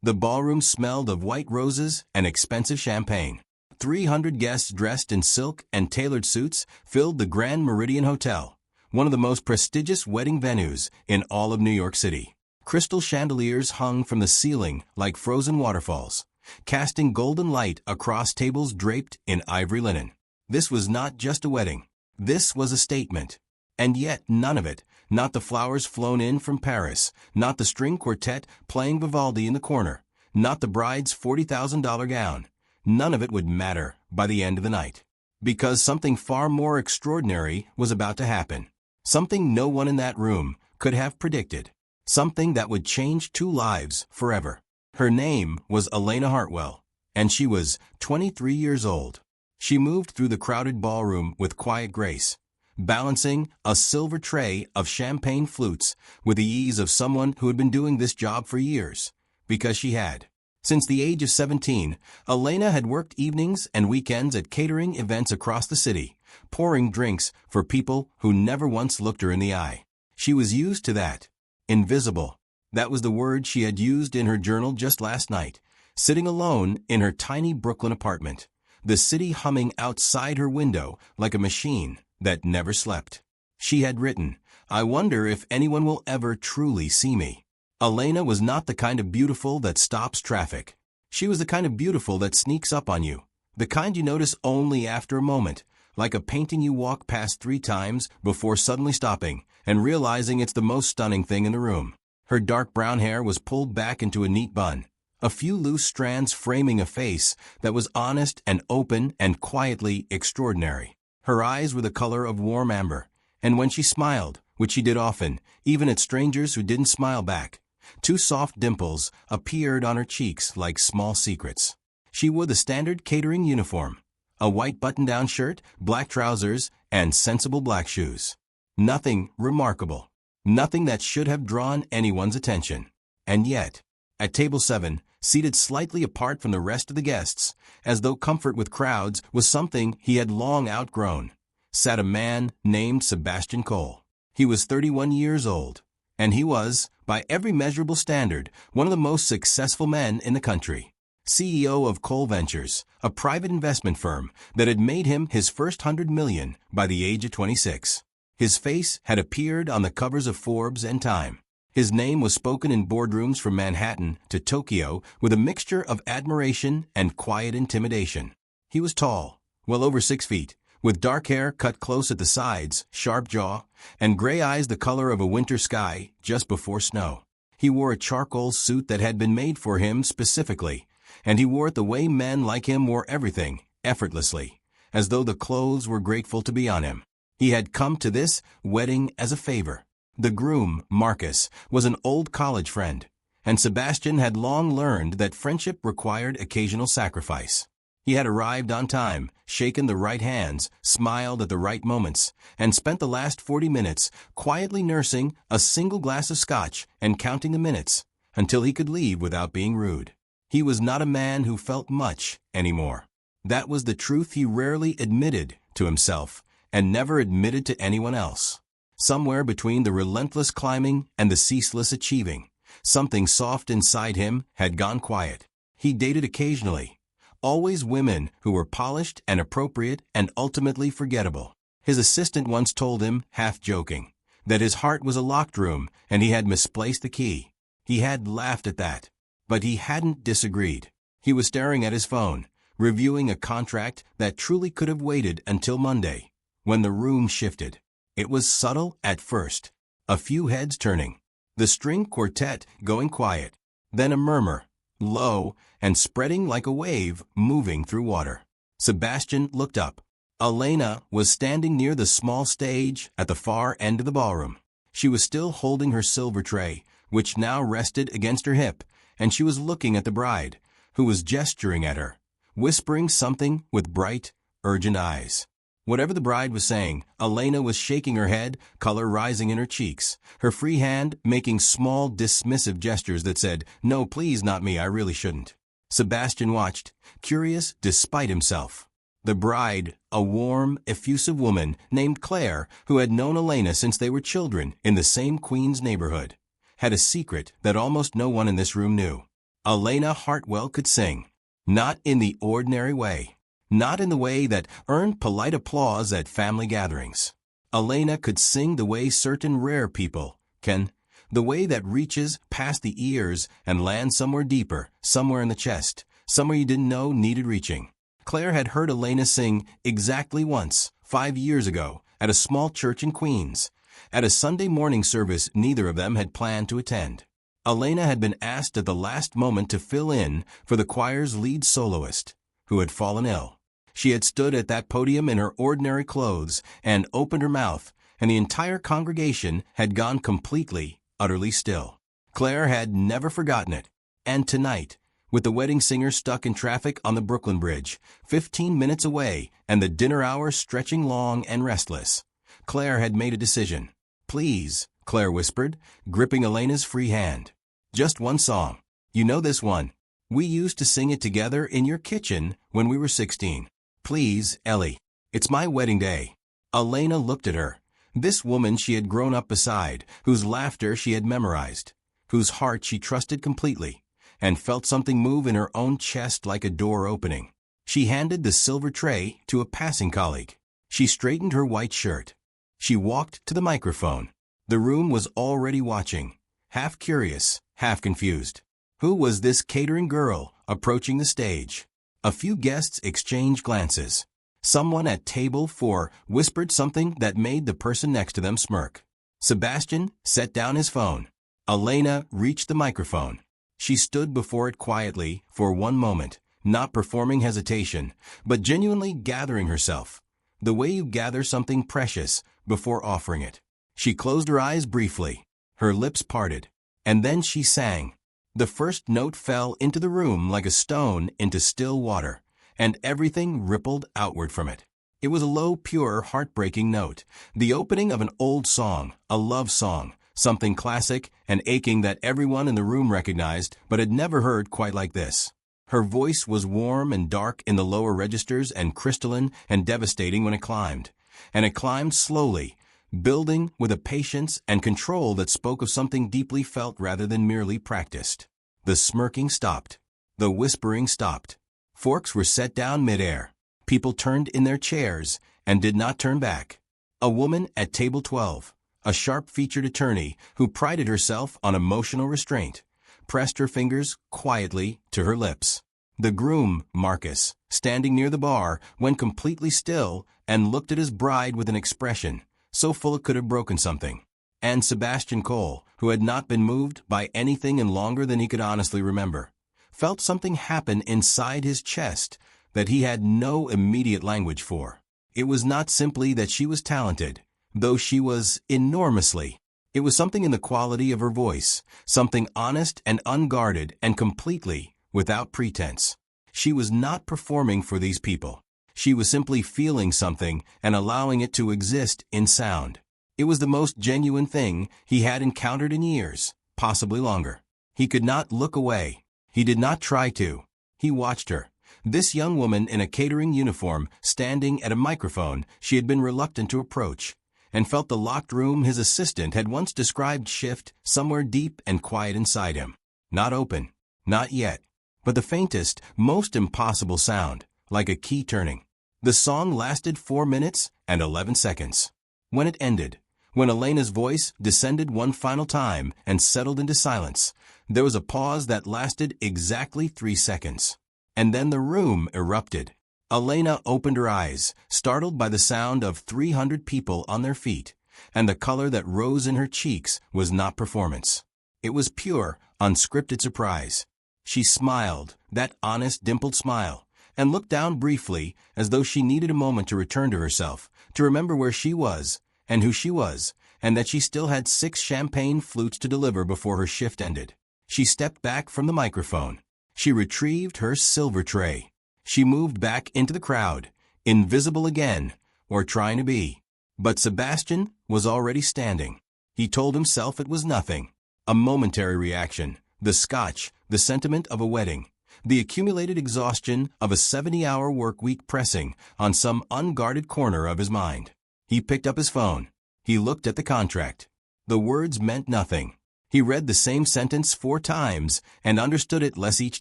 The ballroom smelled of white roses and expensive champagne. 300 guests dressed in silk and tailored suits filled the Grand Meridian Hotel, one of the most prestigious wedding venues in all of New York City. Crystal chandeliers hung from the ceiling like frozen waterfalls, casting golden light across tables draped in ivory linen. This was not just a wedding. This was a statement. And yet none of it, not the flowers flown in from Paris, not the string quartet playing Vivaldi in the corner, not the bride's $40,000 gown, none of it would matter by the end of the night. Because something far more extraordinary was about to happen. Something no one in that room could have predicted. Something that would change two lives forever. Her name was Elena Hartwell, and she was 23 years old. She moved through the crowded ballroom with quiet grace, balancing a silver tray of champagne flutes with the ease of someone who had been doing this job for years, because she had. Since the age of 17, Elena had worked evenings and weekends at catering events across the city, pouring drinks for people who never once looked her in the eye. She was used to that. Invisible. That was the word she had used in her journal just last night, sitting alone in her tiny Brooklyn apartment, the city humming outside her window like a machine that never slept. She had written, "I wonder if anyone will ever truly see me." Elena was not the kind of beautiful that stops traffic. She was the kind of beautiful that sneaks up on you, the kind you notice only after a moment, like a painting you walk past 3 times before suddenly stopping and realizing it's the most stunning thing in the room. Her dark brown hair was pulled back into a neat bun, a few loose strands framing a face that was honest and open and quietly extraordinary. Her eyes were the color of warm amber, and when she smiled, which she did often, even at strangers who didn't smile back, 2 soft dimples appeared on her cheeks like small secrets. She wore the standard catering uniform, a white button-down shirt, black trousers, and sensible black shoes. Nothing remarkable. Nothing that should have drawn anyone's attention. And yet, at table 7, seated slightly apart from the rest of the guests, as though comfort with crowds was something he had long outgrown, sat a man named Sebastian Cole. He was 31 years old, and he was, by every measurable standard, one of the most successful men in the country. CEO of Cole Ventures, a private investment firm that had made him his first $100 million by the age of 26. His face had appeared on the covers of Forbes and Time. His name was spoken in boardrooms from Manhattan to Tokyo with a mixture of admiration and quiet intimidation. He was tall, well over 6 feet, with dark hair cut close at the sides, sharp jaw, and gray eyes the color of a winter sky just before snow. He wore a charcoal suit that had been made for him specifically, and he wore it the way men like him wore everything, effortlessly, as though the clothes were grateful to be on him. He had come to this wedding as a favor. The groom, Marcus, was an old college friend, and Sebastian had long learned that friendship required occasional sacrifice. He had arrived on time, shaken the right hands, smiled at the right moments, and spent the last 40 minutes quietly nursing a single glass of scotch and counting the minutes until he could leave without being rude. He was not a man who felt much anymore. That was the truth he rarely admitted to himself and never admitted to anyone else. Somewhere between the relentless climbing and the ceaseless achieving, something soft inside him had gone quiet. He dated occasionally, always women who were polished and appropriate and ultimately forgettable. His assistant once told him, half joking, that his heart was a locked room and he had misplaced the key. He had laughed at that, but he hadn't disagreed. He was staring at his phone, reviewing a contract that truly could have waited until Monday, when the room shifted. It was subtle at first, a few heads turning, the string quartet going quiet, then a murmur, low and spreading like a wave moving through water. Sebastian looked up. Elena was standing near the small stage at the far end of the ballroom. She was still holding her silver tray, which now rested against her hip, and she was looking at the bride, who was gesturing at her, whispering something with bright, urgent eyes. Whatever the bride was saying, Elena was shaking her head, color rising in her cheeks, her free hand making small, dismissive gestures that said, "No, please, not me, I really shouldn't." Sebastian watched, curious despite himself. The bride, a warm, effusive woman named Claire, who had known Elena since they were children in the same Queens neighborhood, had a secret that almost no one in this room knew. Elena Hartwell could sing. Not in the ordinary way. Not in the way that earned polite applause at family gatherings. Elena could sing the way certain rare people can, the way that reaches past the ears and lands somewhere deeper, somewhere in the chest, somewhere you didn't know needed reaching. Claire had heard Elena sing exactly once, 5 years ago, at a small church in Queens. At a Sunday morning service neither of them had planned to attend. Elena had been asked at the last moment to fill in for the choir's lead soloist, who had fallen ill. She had stood at that podium in her ordinary clothes and opened her mouth, and the entire congregation had gone completely, utterly still. Claire had never forgotten it. And tonight, with the wedding singer stuck in traffic on the Brooklyn Bridge, 15 minutes away, and the dinner hour stretching long and restless, Claire had made a decision. "Please," Claire whispered, gripping Elena's free hand. "Just one song. You know this one. We used to sing it together in your kitchen when we were 16. Please, Ellie. It's my wedding day." Elena looked at her. This woman she had grown up beside, whose laughter she had memorized, whose heart she trusted completely, and felt something move in her own chest like a door opening. She handed the silver tray to a passing colleague. She straightened her white shirt. She walked to the microphone. The room was already watching, half curious, half confused. Who was this catering girl approaching the stage? A few guests exchanged glances. Someone at table 4 whispered something that made the person next to them smirk. Sebastian set down his phone. Elena reached the microphone. She stood before it quietly for one moment, not performing hesitation, but genuinely gathering herself, the way you gather something precious before offering it. She closed her eyes briefly. Her lips parted. And then she sang. The first note fell into the room like a stone into still water, and everything rippled outward from it. It was a low, pure, heartbreaking note, the opening of an old song, a love song, something classic and aching that everyone in the room recognized but had never heard quite like this. Her voice was warm and dark in the lower registers and crystalline and devastating when it climbed. And it climbed slowly, building with a patience and control that spoke of something deeply felt rather than merely practiced. The smirking stopped. The whispering stopped. Forks were set down midair. People turned in their chairs and did not turn back. A woman at table 12, a sharp-featured attorney who prided herself on emotional restraint, pressed her fingers quietly to her lips. The groom, Marcus, standing near the bar, went completely still and looked at his bride with an expression so full it could have broken something. And Sebastian Cole, who had not been moved by anything in longer than he could honestly remember, felt something happen inside his chest that he had no immediate language for. It was not simply that she was talented, though she was enormously. It was something in the quality of her voice, something honest and unguarded and completely without pretense. She was not performing for these people. She was simply feeling something and allowing it to exist in sound. It was the most genuine thing he had encountered in years, possibly longer. He could not look away. He did not try to. He watched her. This young woman in a catering uniform standing at a microphone she had been reluctant to approach, and felt the locked room his assistant had once described shift somewhere deep and quiet inside him. Not open. Not yet. But the faintest, most impossible sound, like a key turning. The song lasted 4 minutes and 11 seconds. When it ended, when Elena's voice descended one final time and settled into silence, there was a pause that lasted exactly 3 seconds. And then the room erupted. Elena opened her eyes, startled by the sound of 300 people on their feet, and the color that rose in her cheeks was not performance. It was pure, unscripted surprise. She smiled, that honest, dimpled smile, and looked down briefly as though she needed a moment to return to herself, to remember where she was, and who she was, and that she still had 6 champagne flutes to deliver before her shift ended. She stepped back from the microphone. She retrieved her silver tray. She moved back into the crowd, invisible again, or trying to be. But Sebastian was already standing. He told himself it was nothing. A momentary reaction, the scotch, the sentiment of a wedding, the accumulated exhaustion of a 70-hour work week pressing on some unguarded corner of his mind. He picked up his phone. He looked at the contract. The words meant nothing. He read the same sentence 4 times and understood it less each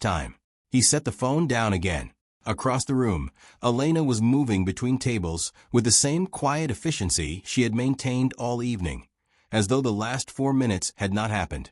time. He set the phone down again. Across the room, Elena was moving between tables with the same quiet efficiency she had maintained all evening, as though the last 4 minutes had not happened,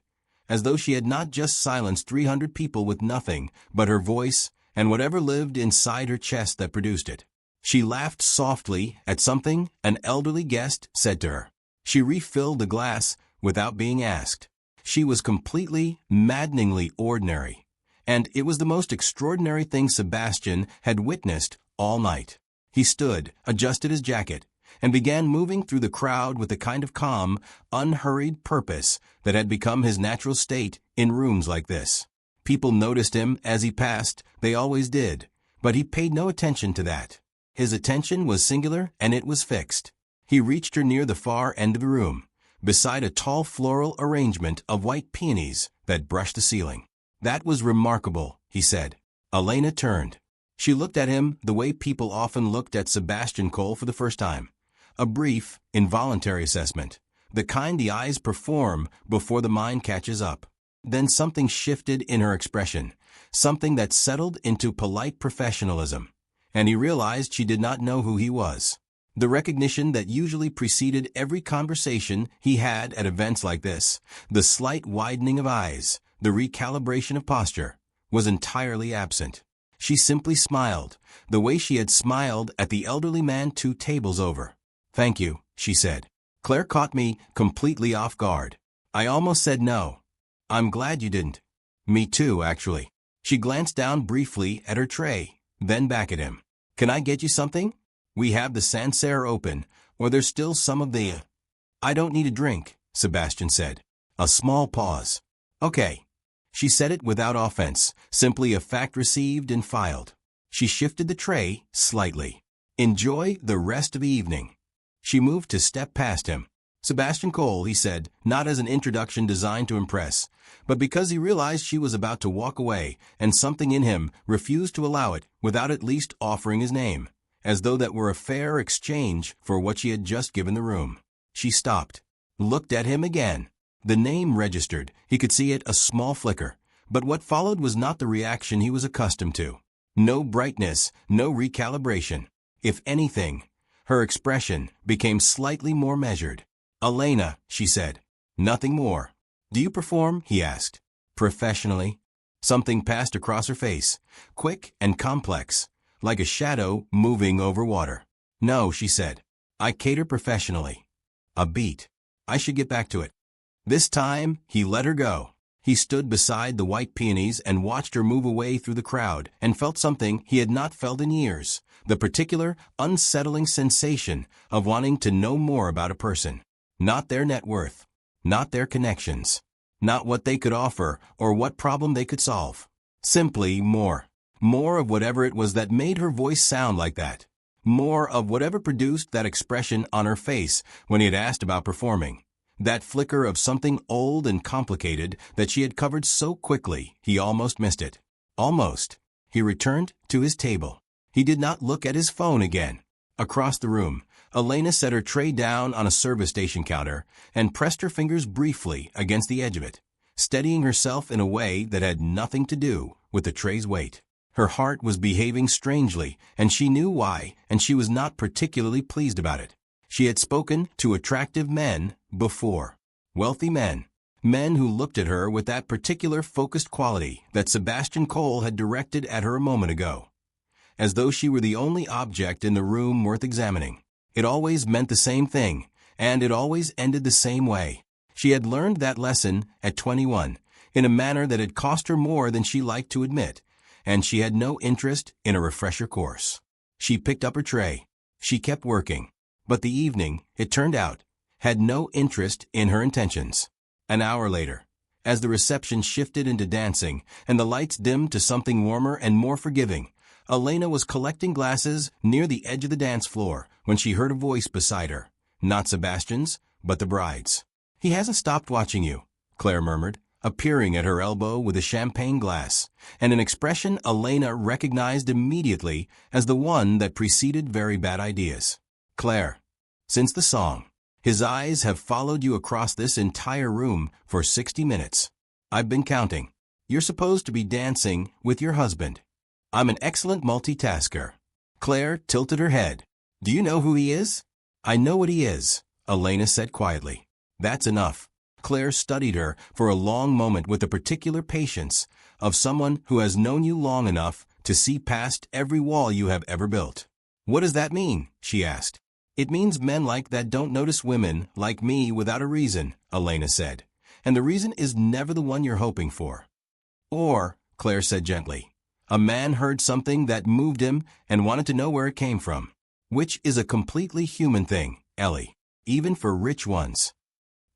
as though she had not just silenced 300 people with nothing but her voice and whatever lived inside her chest that produced it. She laughed softly at something an elderly guest said to her. She refilled the glass without being asked. She was completely, maddeningly ordinary, and it was the most extraordinary thing Sebastian had witnessed all night. He stood, adjusted his jacket, and began moving through the crowd with the kind of calm, unhurried purpose that had become his natural state in rooms like this. People noticed him as he passed, they always did, but he paid no attention to that. His attention was singular and it was fixed. He reached her near the far end of the room, beside a tall floral arrangement of white peonies that brushed the ceiling. "That was remarkable," he said. Elena turned. She looked at him the way people often looked at Sebastian Cole for the first time. A brief, involuntary assessment, the kind the eyes perform before the mind catches up. Then something shifted in her expression, something that settled into polite professionalism, and he realized she did not know who he was. The recognition that usually preceded every conversation he had at events like this, the slight widening of eyes, the recalibration of posture, was entirely absent. She simply smiled, the way she had smiled at the elderly man 2 tables over. "Thank you," she said. "Claire caught me completely off guard. I almost said no. I'm glad you didn't." "Me too, actually." She glanced down briefly at her tray, then back at him. "Can I get you something? We have the Sancerre open, or there's still some of the—" "I don't need a drink," Sebastian said. A small pause. "Okay." She said it without offense, simply a fact received and filed. She shifted the tray slightly. "Enjoy the rest of the evening." She moved to step past him. "Sebastian Cole," he said, not as an introduction designed to impress, but because he realized she was about to walk away, and something in him refused to allow it without at least offering his name, as though that were a fair exchange for what she had just given the room. She stopped, looked at him again. The name registered. He could see it, a small flicker, but what followed was not the reaction he was accustomed to. No brightness, no recalibration. If anything, her expression became slightly more measured. "Elena," she said. "Nothing more." "Do you perform?" he asked. "Professionally." Something passed across her face, quick and complex, like a shadow moving over water. "No," she said. "I cater professionally." A beat. "I should get back to it." This time, he let her go. He stood beside the white peonies and watched her move away through the crowd and felt something he had not felt in years, the particular, unsettling sensation of wanting to know more about a person. Not their net worth, not their connections, not what they could offer or what problem they could solve. Simply more. More of whatever it was that made her voice sound like that. More of whatever produced that expression on her face when he had asked about performing. That flicker of something old and complicated that she had covered so quickly he almost missed it. Almost. He returned to his table. He did not look at his phone again. Across the room, Elena set her tray down on a service station counter and pressed her fingers briefly against the edge of it, steadying herself in a way that had nothing to do with the tray's weight. Her heart was behaving strangely, and she knew why, and she was not particularly pleased about it. She had spoken to attractive men before. Wealthy men. Men who looked at her with that particular focused quality that Sebastian Cole had directed at her a moment ago, as though she were the only object in the room worth examining. It always meant the same thing, and it always ended the same way. She had learned that lesson at 21, in a manner that had cost her more than she liked to admit, and she had no interest in a refresher course. She picked up her tray. She kept working. But the evening, it turned out, had no interest in her intentions. An hour later, as the reception shifted into dancing and the lights dimmed to something warmer and more forgiving, Elena was collecting glasses near the edge of the dance floor when she heard a voice beside her. Not Sebastian's, but the bride's. "He hasn't stopped watching you," Claire murmured, appearing at her elbow with a champagne glass, and an expression Elena recognized immediately as the one that preceded very bad ideas. "Claire, since the song." His eyes have followed you across this entire room for 60 minutes. I've been counting. You're supposed to be dancing with your husband. I'm an excellent multitasker. Claire tilted her head. Do you know who he is? I know what he is, Elena said quietly. That's enough. Claire studied her for a long moment with the particular patience of someone who has known you long enough to see past every wall you have ever built. What does that mean? She asked. It means men like that don't notice women like me without a reason, Elena said. And the reason is never the one you're hoping for. Or, Claire said gently, a man heard something that moved him and wanted to know where it came from. Which is a completely human thing, Ellie, even for rich ones.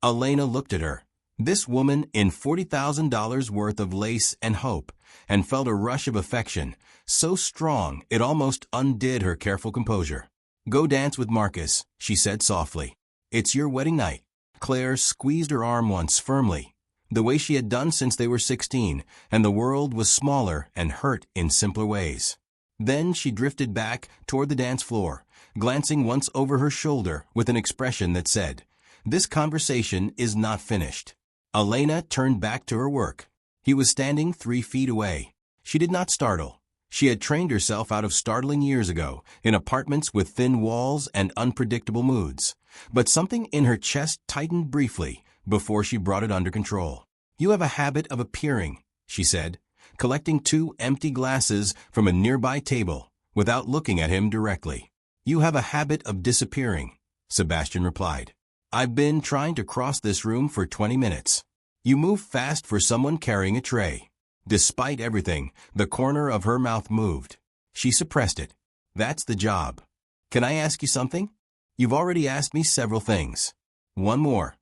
Elena looked at her, this woman in $40,000 worth of lace and hope, and felt a rush of affection, so strong it almost undid her careful composure. Go dance with Marcus, she said softly. It's your wedding night. Claire squeezed her arm once firmly, the way she had done since they were 16, and the world was smaller and hurt in simpler ways. Then she drifted back toward the dance floor, glancing once over her shoulder with an expression that said, this conversation is not finished. Elena turned back to her work. He was standing 3 feet away. She did not startle. She had trained herself out of startling years ago, in apartments with thin walls and unpredictable moods. But something in her chest tightened briefly before she brought it under control. You have a habit of appearing, she said, collecting 2 empty glasses from a nearby table without looking at him directly. You have a habit of disappearing, Sebastian replied. I've been trying to cross this room for 20 minutes. You move fast for someone carrying a tray. Despite everything, the corner of her mouth moved. She suppressed it. That's the job. Can I ask you something? You've already asked me several things. One more.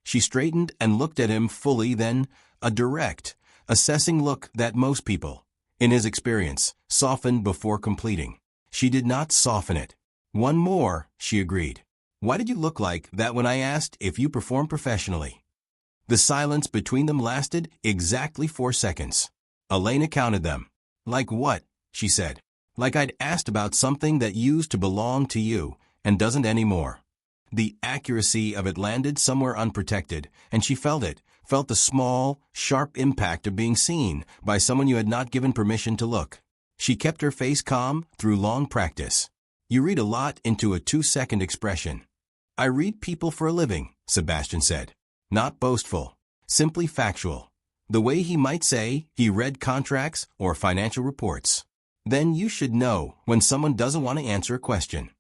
She straightened and looked at him fully, then a direct, assessing look that most people, in his experience, softened before completing. She did not soften it. One more, she agreed. Why did you look like that when I asked if you perform professionally? The silence between them lasted exactly 4 seconds. Elena counted them. Like what? She said. Like I'd asked about something that used to belong to you and doesn't anymore. The accuracy of it landed somewhere unprotected, and she felt it, felt the small, sharp impact of being seen by someone you had not given permission to look. She kept her face calm through long practice. You read a lot into a 2-second expression. I read people for a living, Sebastian said. Not boastful, simply factual. The way he might say he read contracts or financial reports. Then you should know when someone doesn't want to answer a question.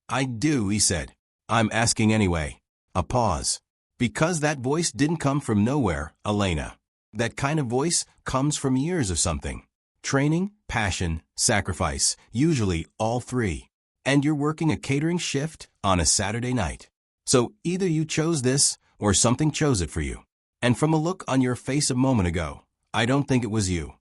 I do, he said. I'm asking anyway. A pause. Because that voice didn't come from nowhere, Elena. That kind of voice comes from years of something. Training, passion, sacrifice, usually all 3. And you're working a catering shift on a Saturday night. So either you chose this or something chose it for you. And from a look on your face a moment ago, I don't think it was you.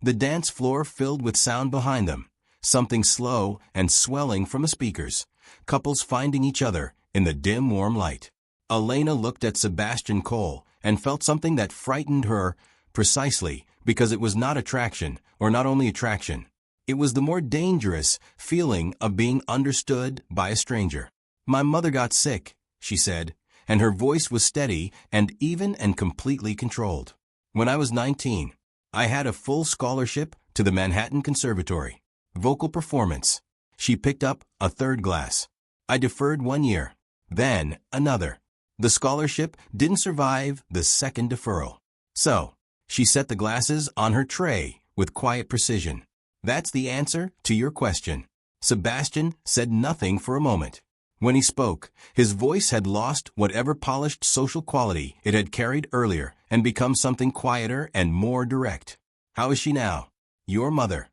The dance floor filled with sound behind them, something slow and swelling from the speakers, couples finding each other in the dim warm light. Elena looked at Sebastian Cole and felt something that frightened her precisely because it was not attraction, or not only attraction. It was the more dangerous feeling of being understood by a stranger. My mother got sick, she said, and her voice was steady and even and completely controlled. When I was 19, I had a full scholarship to the Manhattan Conservatory. Vocal performance. She picked up a 3rd glass. I deferred 1 year, then another. The scholarship didn't survive the 2nd deferral. So, she set the glasses on her tray with quiet precision. That's the answer to your question. Sebastian said nothing for a moment. When he spoke, his voice had lost whatever polished social quality it had carried earlier and become something quieter and more direct. How is she now? Your mother.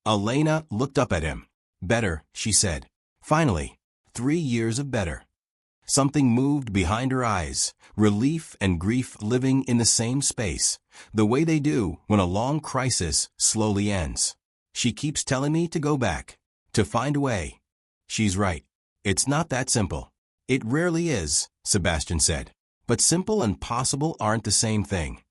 Elena looked up at him. Better, she said. Finally, 3 years of better. Something moved behind her eyes, relief and grief living in the same space, the way they do when a long crisis slowly ends. She keeps telling me to go back, to find a way. She's right. It's not that simple. It rarely is, Sebastian said. But simple and possible aren't the same thing.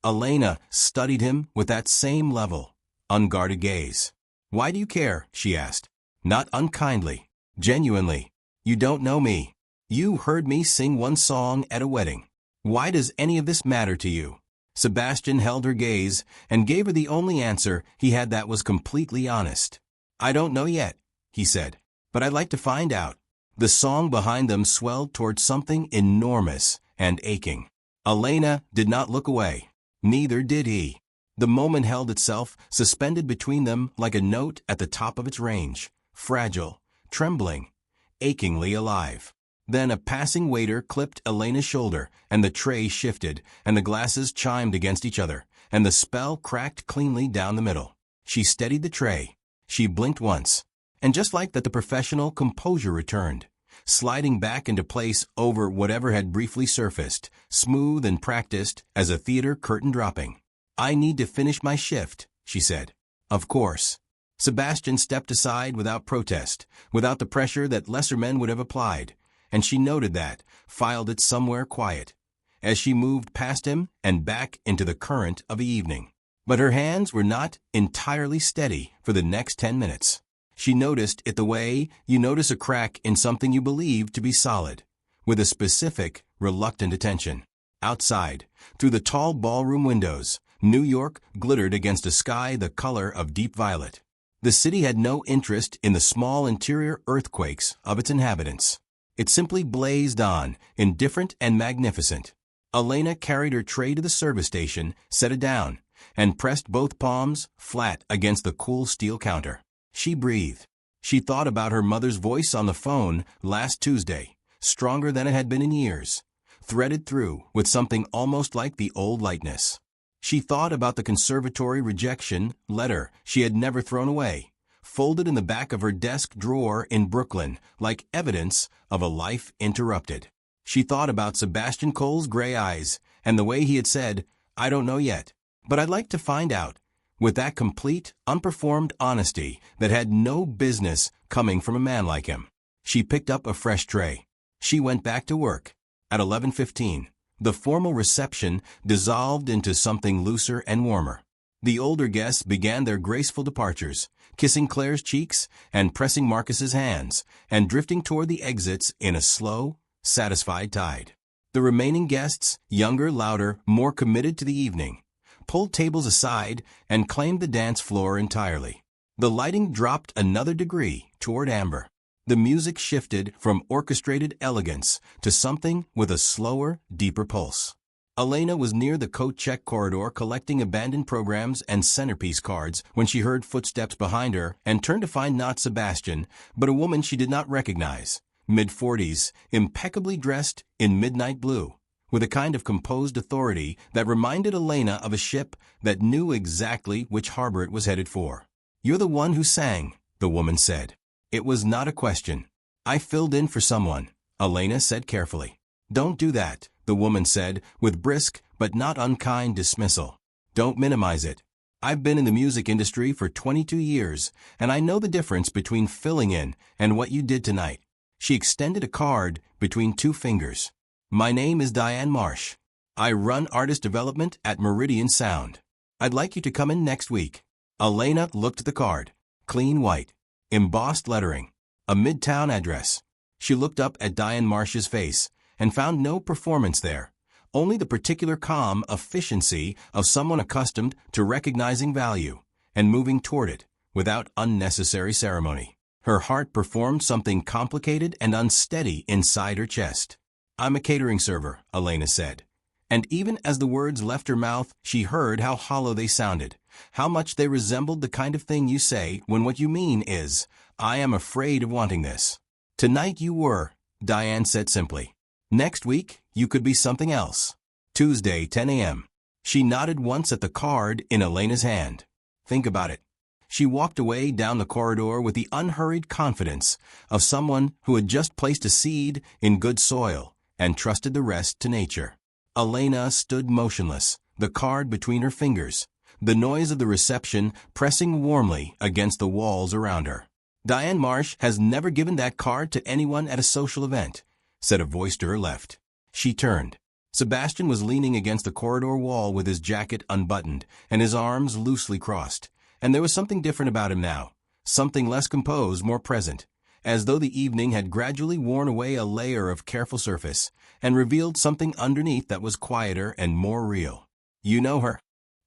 Elena studied him with that same level, unguarded gaze. Why do you care? She asked. Not unkindly. Genuinely. You don't know me. You heard me sing one song at a wedding. Why does any of this matter to you? Sebastian held her gaze and gave her the only answer he had that was completely honest. I don't know yet, he said, but I'd like to find out. The song behind them swelled towards something enormous and aching. Elena did not look away. Neither did he. The moment held itself suspended between them like a note at the top of its range, fragile, trembling, achingly alive. Then a passing waiter clipped Elena's shoulder, and the tray shifted, and the glasses chimed against each other, and the spell cracked cleanly down the middle. She steadied the tray. She blinked once, and just like that the professional composure returned, sliding back into place over whatever had briefly surfaced, smooth and practiced as a theater curtain dropping. I need to finish my shift, she said. Of course. Sebastian stepped aside without protest, without the pressure that lesser men would have applied, and she noted that, filed it somewhere quiet, as she moved past him and back into the current of the evening. But her hands were not entirely steady for the next 10 minutes. She noticed it the way you notice a crack in something you believe to be solid, with a specific, reluctant attention. Outside, through the tall ballroom windows, New York glittered against a sky the color of deep violet. The city had no interest in the small interior earthquakes of its inhabitants. It simply blazed on, indifferent and magnificent. Elena carried her tray to the service station, set it down, and pressed both palms flat against the cool steel counter. She breathed. She thought about her mother's voice on the phone last Tuesday, stronger than it had been in years, threaded through with something almost like the old lightness. She thought about the conservatory rejection letter she had never thrown away, folded in the back of her desk drawer in Brooklyn like evidence of a life interrupted. She thought about Sebastian Cole's gray eyes and the way he had said, I don't know yet, but I'd like to find out, with that complete, unperformed honesty that had no business coming from a man like him. She picked up a fresh tray. She went back to work. At 11:15, the formal reception dissolved into something looser and warmer. The older guests began their graceful departures, kissing Claire's cheeks and pressing Marcus's hands, and drifting toward the exits in a slow, satisfied tide. The remaining guests, younger, louder, more committed to the evening, pulled tables aside and claimed the dance floor entirely. The lighting dropped another degree toward amber. The music shifted from orchestrated elegance to something with a slower, deeper pulse. Elena was near the coat check corridor collecting abandoned programs and centerpiece cards when she heard footsteps behind her and turned to find not Sebastian, but a woman she did not recognize, mid-40s, impeccably dressed in midnight blue, with a kind of composed authority that reminded Elena of a ship that knew exactly which harbor it was headed for. You're the one who sang, the woman said. It was not a question. I filled in for someone, Elena said carefully. Don't do that, the woman said, with brisk but not unkind dismissal. Don't minimize it. I've been in the music industry for 22 years, and I know the difference between filling in and what you did tonight. She extended a card between two fingers. My name is Diane Marsh. I run artist development at Meridian Sound. I'd like you to come in next week. Elena looked at the card. Clean white. Embossed lettering. A midtown address. She looked up at Diane Marsh's face and found no performance there, only the particular calm efficiency of someone accustomed to recognizing value and moving toward it without unnecessary ceremony. Her heart performed something complicated and unsteady inside her chest. I'm a catering server, Elena said. And even as the words left her mouth, she heard how hollow they sounded, how much they resembled the kind of thing you say when what you mean is, I am afraid of wanting this. Tonight you were, Diane said simply. Next week, you could be something else. Tuesday, 10 a.m. She nodded once at the card in Elena's hand. Think about it. She walked away down the corridor with the unhurried confidence of someone who had just placed a seed in good soil and trusted the rest to nature. Elena stood motionless, the card between her fingers, the noise of the reception pressing warmly against the walls around her. Diane Marsh has never given that card to anyone at a social event, said a voice to her left. She turned. Sebastian was leaning against the corridor wall with his jacket unbuttoned and his arms loosely crossed, and there was something different about him now, something less composed, more present, as though the evening had gradually worn away a layer of careful surface and revealed something underneath that was quieter and more real. "You know her?"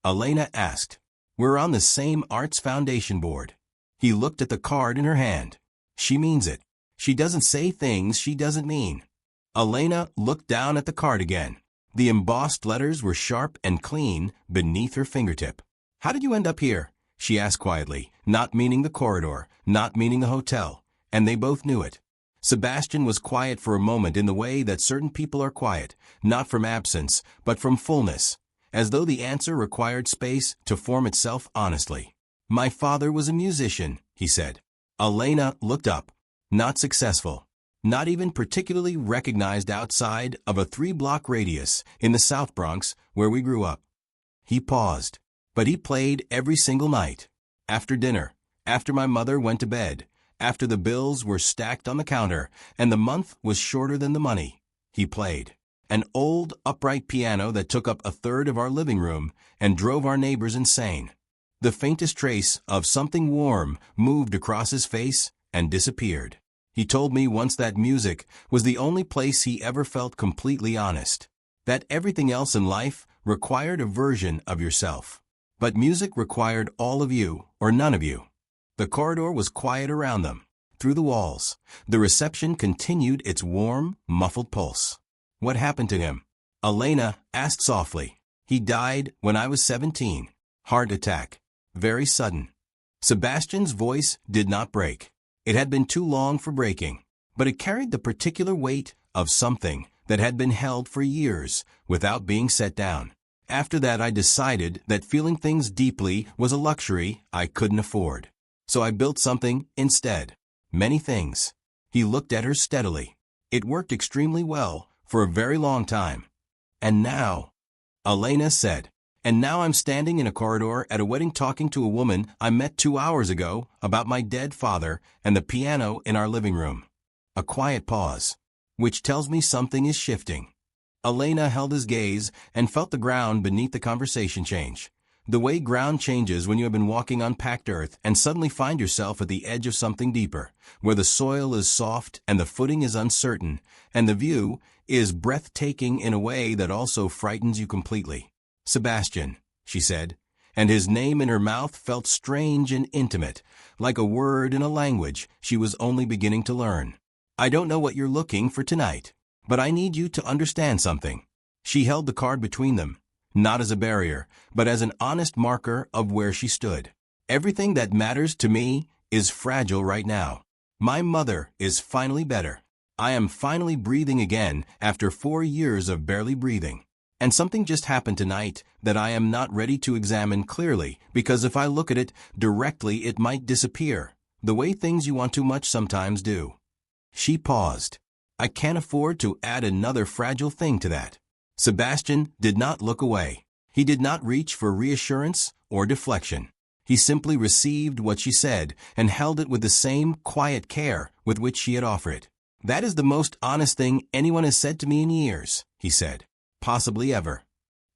Elena asked. "We're on the same Arts Foundation board." He looked at the card in her hand. "She means it. She doesn't say things she doesn't mean." Elena looked down at the card again. The embossed letters were sharp and clean beneath her fingertip. "How did you end up here?" she asked quietly, not meaning the corridor, not meaning the hotel, and they both knew it. Sebastian was quiet for a moment in the way that certain people are quiet, not from absence, but from fullness, as though the answer required space to form itself honestly. "My father was a musician," he said. Elena looked up. "Not successful. Not even particularly recognized outside of a 3-block radius in the South Bronx where we grew up." He paused. "But he played every single night. After dinner, after my mother went to bed, after the bills were stacked on the counter and the month was shorter than the money. He played. An old, upright piano that took up a third of our living room and drove our neighbors insane. The faintest trace of something warm moved across his face and disappeared. He told me once that music was the only place he ever felt completely honest. That everything else in life required a version of yourself. But music required all of you or none of you." The corridor was quiet around them. Through the walls, the reception continued its warm, muffled pulse. "What happened to him?" Elena asked softly. "He died when I was 17. Heart attack. Very sudden." Sebastian's voice did not break. It had been too long for breaking, but it carried the particular weight of something that had been held for years without being set down. "After that I decided that feeling things deeply was a luxury I couldn't afford. So I built something instead. Many things." He looked at her steadily. "It worked extremely well for a very long time. And now," Elena said, "and now I'm standing in a corridor at a wedding talking to a woman I met 2 hours ago about my dead father and the piano in our living room." A quiet pause, which tells me something is shifting. Elena held his gaze and felt the ground beneath the conversation change. The way ground changes when you have been walking on packed earth and suddenly find yourself at the edge of something deeper, where the soil is soft and the footing is uncertain, and the view is breathtaking in a way that also frightens you completely. "Sebastian," she said, and his name in her mouth felt strange and intimate, like a word in a language she was only beginning to learn. "I don't know what you're looking for tonight, but I need you to understand something." She held the card between them, not as a barrier, but as an honest marker of where she stood. "Everything that matters to me is fragile right now. My mother is finally better. I am finally breathing again after 4 years of barely breathing. And something just happened tonight that I am not ready to examine clearly, because if I look at it directly it might disappear, the way things you want too much sometimes do." She paused. "I can't afford to add another fragile thing to that." Sebastian did not look away. He did not reach for reassurance or deflection. He simply received what she said and held it with the same quiet care with which she had offered it. "That is the most honest thing anyone has said to me in years," he said. "Possibly ever.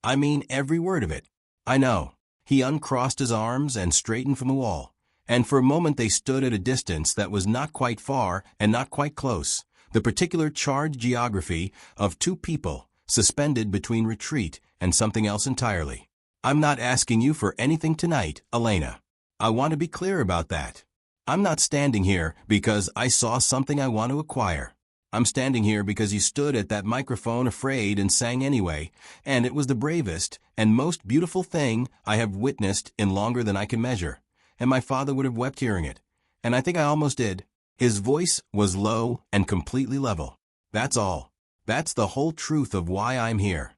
I mean every word of it." "I know." He uncrossed his arms and straightened from the wall, and for a moment they stood at a distance that was not quite far and not quite close, the particular charged geography of two people suspended between retreat and something else entirely. "I'm not asking you for anything tonight, Elena. I want to be clear about that. I'm not standing here because I saw something I want to acquire. I'm standing here because you stood at that microphone afraid and sang anyway, and it was the bravest and most beautiful thing I have witnessed in longer than I can measure, and my father would have wept hearing it, and I think I almost did." His voice was low and completely level. "That's all. That's the whole truth of why I'm here."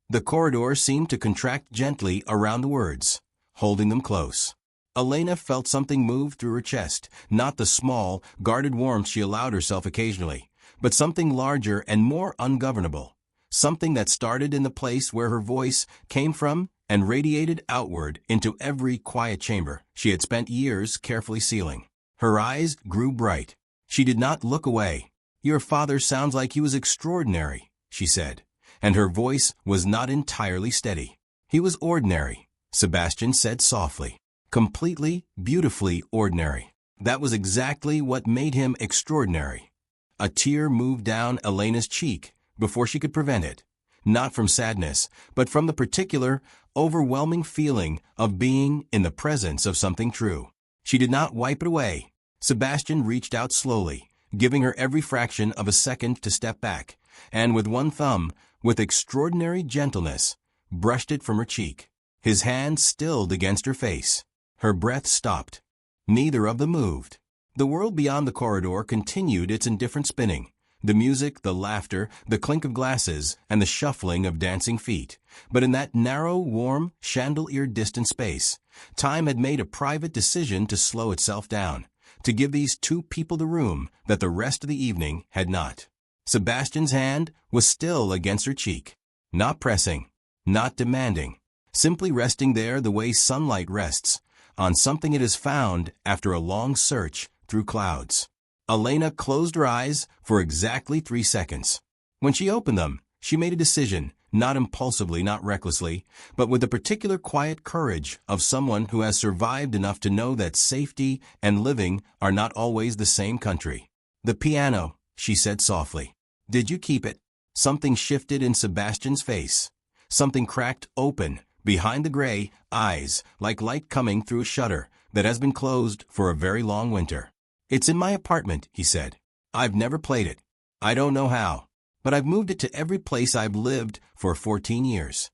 The corridor seemed to contract gently around the words, holding them close. Elena felt something move through her chest, not the small, guarded warmth she allowed herself occasionally, but something larger and more ungovernable, something that started in the place where her voice came from and radiated outward into every quiet chamber she had spent years carefully sealing. Her eyes grew bright. She did not look away. "Your father sounds like he was extraordinary," she said, and her voice was not entirely steady. "He was ordinary," Sebastian said softly. "Completely, beautifully ordinary. That was exactly what made him extraordinary. A tear moved down Elena's cheek before she could prevent it, not from sadness, but from the particular, overwhelming feeling of being in the presence of something true. She did not wipe it away. Sebastian reached out slowly, giving her every fraction of a second to step back, and with one thumb, with extraordinary gentleness, brushed it from her cheek. His hand stilled against her face. Her breath stopped. Neither of them moved. The world beyond the corridor continued its indifferent spinning. The music, the laughter, the clink of glasses, and the shuffling of dancing feet. But in that narrow, warm, chandelier-distant space, time had made a private decision to slow itself down, to give these two people the room that the rest of the evening had not. Sebastian's hand was still against her cheek, not pressing, not demanding, simply resting there the way sunlight rests, on something it has found after a long search through clouds. Elena closed her eyes for exactly 3 seconds. When she opened them, she made a decision, not impulsively, not recklessly, but with the particular quiet courage of someone who has survived enough to know that safety and living are not always the same country. "The piano," she said softly. "Did you keep it?" Something shifted in Sebastian's face. Something cracked open behind the gray eyes, like light coming through a shutter that has been closed for a very long winter. "It's in my apartment," he said. "I've never played it. I don't know how, but I've moved it to every place I've lived for 14 years.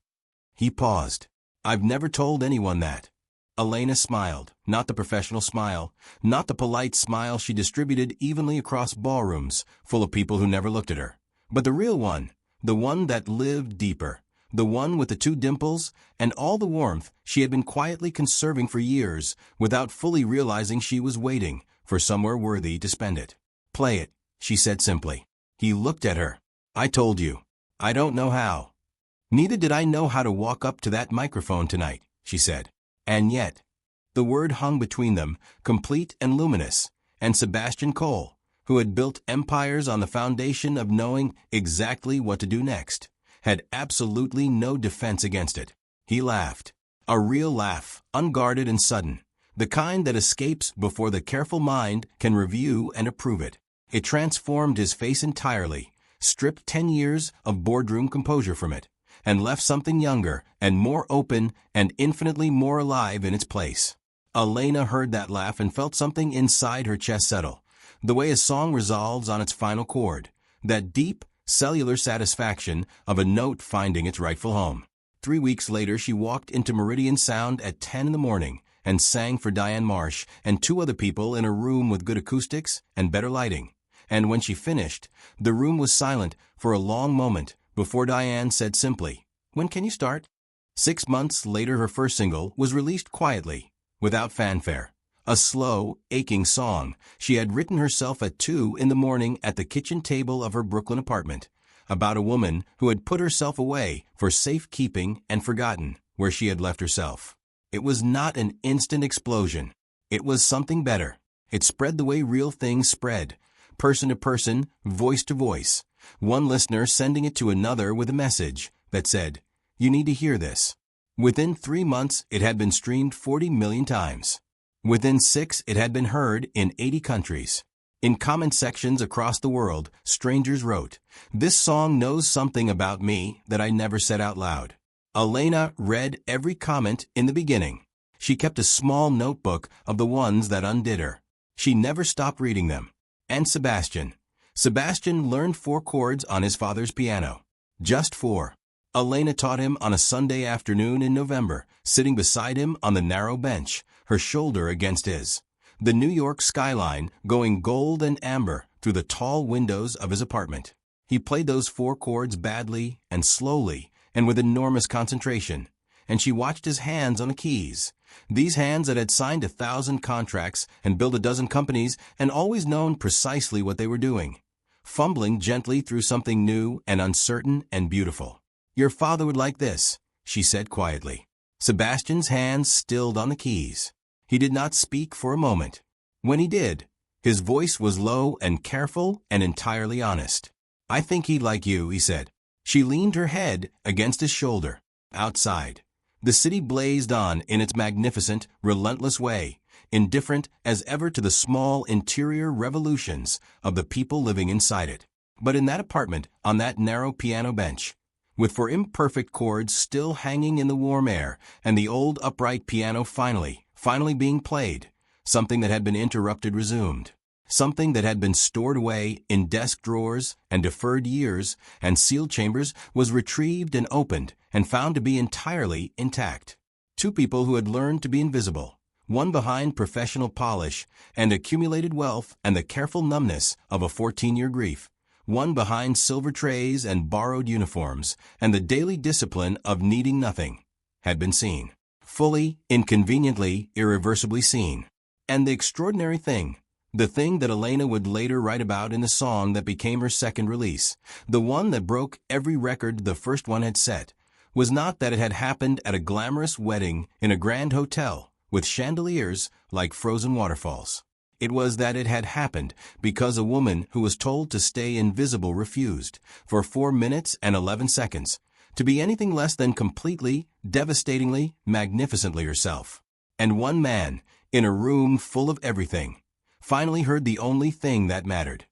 He paused. "I've never told anyone that." Elena smiled, not the professional smile, not the polite smile she distributed evenly across ballrooms full of people who never looked at her, but the real one, the one that lived deeper, the one with the 2 dimples and all the warmth she had been quietly conserving for years without fully realizing she was waiting for somewhere worthy to spend it. "Play it," she said simply. He looked at her. "I told you. I don't know how." "Neither did I know how to walk up to that microphone tonight," she said. "And yet." The word hung between them, complete and luminous, and Sebastian Cole, who had built empires on the foundation of knowing exactly what to do next, had absolutely no defense against it. He laughed. A real laugh, unguarded and sudden. The kind that escapes before the careful mind can review and approve it. It transformed his face entirely, stripped 10 years of boardroom composure from it, and left something younger and more open and infinitely more alive in its place. Elena heard that laugh and felt something inside her chest settle, the way a song resolves on its final chord, that deep, cellular satisfaction of a note finding its rightful home. 3 weeks later, she walked into Meridian Sound at 10 in the morning and sang for Diane Marsh and 2 other people in a room with good acoustics and better lighting. And when she finished, the room was silent for a long moment before Diane said simply, "When can you start?" 6 months later, her first single was released quietly, without fanfare. A slow, aching song she had written herself at 2 in the morning at the kitchen table of her Brooklyn apartment, about a woman who had put herself away for safekeeping and forgotten where she had left herself. It was not an instant explosion. It was something better. It spread the way real things spread, person to person, voice to voice, one listener sending it to another with a message that said, "You need to hear this." Within 3 months, it had been streamed 40 million times. Within 6, it had been heard in 80 countries. In comment sections across the world, strangers wrote, "This song knows something about me that I never said out loud." Elena read every comment in the beginning. She kept a small notebook of the ones that undid her. She never stopped reading them. And Sebastian. Sebastian learned 4 chords on his father's piano. Just 4. Elena taught him on a Sunday afternoon in November, sitting beside him on the narrow bench, her shoulder against his. The New York skyline going gold and amber through the tall windows of his apartment. He played those 4 chords badly and slowly and with enormous concentration, and she watched his hands on the keys. These hands that had signed 1,000 contracts and built a dozen companies and always known precisely what they were doing, fumbling gently through something new and uncertain and beautiful. "Your father would like this," she said quietly. Sebastian's hands stilled on the keys. He did not speak for a moment. When he did, his voice was low and careful and entirely honest. "I think he'd like you," he said. She leaned her head against his shoulder. Outside, the city blazed on in its magnificent, relentless way, indifferent as ever to the small interior revolutions of the people living inside it. But in that apartment, on that narrow piano bench, with for imperfect chords still hanging in the warm air and the old upright piano finally being played, something that had been interrupted resumed. Something that had been stored away in desk drawers and deferred years and sealed chambers was retrieved and opened and found to be entirely intact. Two people who had learned to be invisible, one behind professional polish and accumulated wealth and the careful numbness of a 14-year grief, one behind silver trays and borrowed uniforms and the daily discipline of needing nothing, had been seen. Fully, inconveniently, irreversibly seen. And the extraordinary thing, the thing that Elena would later write about in the song that became her second release, the one that broke every record the first one had set, was not that it had happened at a glamorous wedding in a grand hotel with chandeliers like frozen waterfalls. It was that it had happened because a woman who was told to stay invisible refused, for 4 minutes and 11 seconds, to be anything less than completely, devastatingly, magnificently herself. And one man, in a room full of everything, finally heard the only thing that mattered.